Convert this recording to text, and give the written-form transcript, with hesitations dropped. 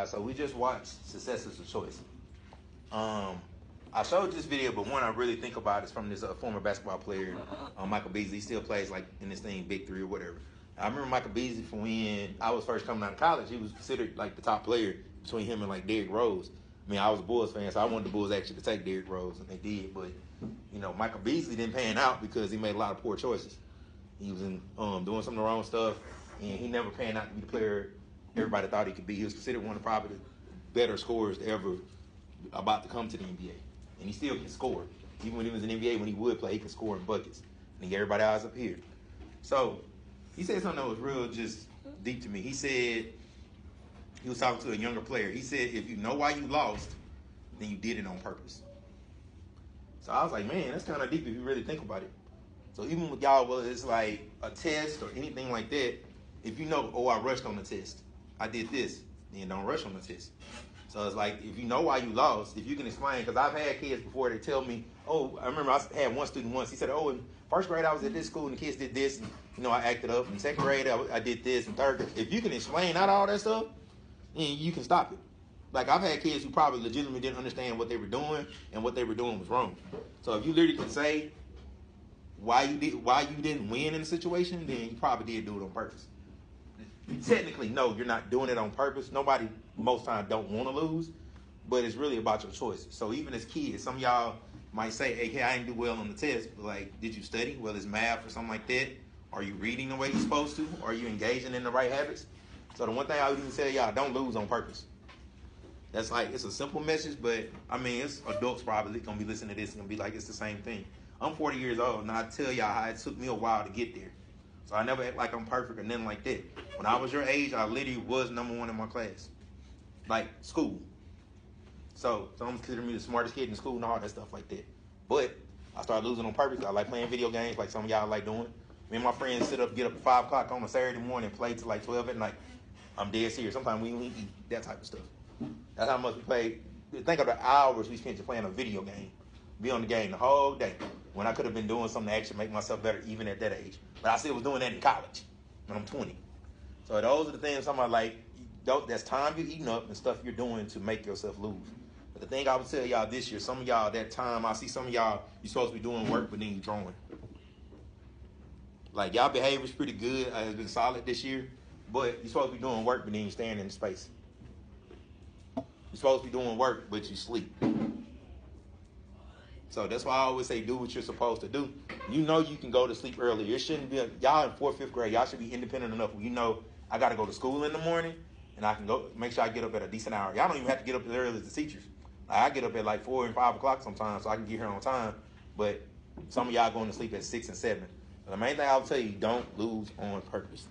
So we just watched Success is a Choice. I showed this video, but one I really think about is from this former basketball player, Michael Beasley. He still plays like in this thing, Big Three or whatever. I remember Michael Beasley from when I was first coming out of college. He was considered like the top player between him and like Derrick Rose. I mean, I was a Bulls fan, so I wanted the Bulls actually to take Derrick Rose, and they did. But you know, Michael Beasley didn't pan out because he made a lot of poor choices. He was in doing some of the wrong stuff, and he never panned out to be the player everybody thought he could be. He was considered one of probably the better scorers to ever about to come to the NBA. And he still can score. Even when he was in the NBA, when he would play, he could score in buckets. And he gave everybody eyes up here. So he said something that was real just deep to me. He said, he was talking to a younger player. He said, if you know why you lost, then you did it on purpose. So I was like, man, that's kind of deep if you really think about it. So even with y'all, whether it's like a test or anything like that, if you know, oh, I rushed on the test, I did this, then don't rush on the test. So it's like, if you know why you lost, if you can explain, because I've had kids before, they tell me, oh, I remember I had one student once, he said, oh, in first grade I was at this school and the kids did this, and you know, I acted up. In second grade I did this, and third grade. If you can explain out all that stuff, then you can stop it. Like, I've had kids who probably legitimately didn't understand what they were doing, and what they were doing was wrong. So if you literally can say why you didn't win in the situation, then you probably did do it on purpose. Technically, no, you're not doing it on purpose. Nobody, most times, don't want to lose, but it's really about your choices. So even as kids, some of y'all might say, hey, I didn't do well on the test, but like, did you study? Well, it's math or something like that. Are you reading the way you're supposed to? Are you engaging in the right habits? So the one thing I would even tell y'all, don't lose on purpose. That's like, it's a simple message, but I mean, it's adults probably going to be listening to this and going to be like, it's the same thing. I'm 40 years old, and I tell y'all how it took me a while to get there. So I never act like I'm perfect or nothing like that. When I was your age, I literally was number one in my class. Like, school. So some consider me the smartest kid in school and all that stuff like that. But I started losing on purpose. I like playing video games like some of y'all like doing. Me and my friends get up at 5 o'clock on a Saturday morning and play till like 12 at night. I'm dead serious. Sometimes we eat, that type of stuff. That's how much we play. Think of the hours we spent playing a video game. Be on the game the whole day. When I could have been doing something to actually make myself better even at that age. But I still was doing that in college when I'm 20. So those are the things I'm like, that's time you're eating up and stuff you're doing to make yourself lose. But the thing I would tell y'all this year, some of y'all, that time, I see some of y'all, you're supposed to be doing work, but then you're drawing. Like, y'all behavior's pretty good. It's been solid this year. But you're supposed to be doing work, but then you're staying in space. You're supposed to be doing work, but you sleep. So that's why I always say do what you're supposed to do. You know you can go to sleep earlier. It shouldn't be, y'all in 4th, 5th grade, y'all should be independent enough where you know I got to go to school in the morning and I can go make sure I get up at a decent hour. Y'all don't even have to get up as early as the teachers. Like, I get up at like 4 and 5 o'clock sometimes so I can get here on time. But some of y'all going to sleep at 6 and 7. But the main thing I'll tell you, don't lose on purpose.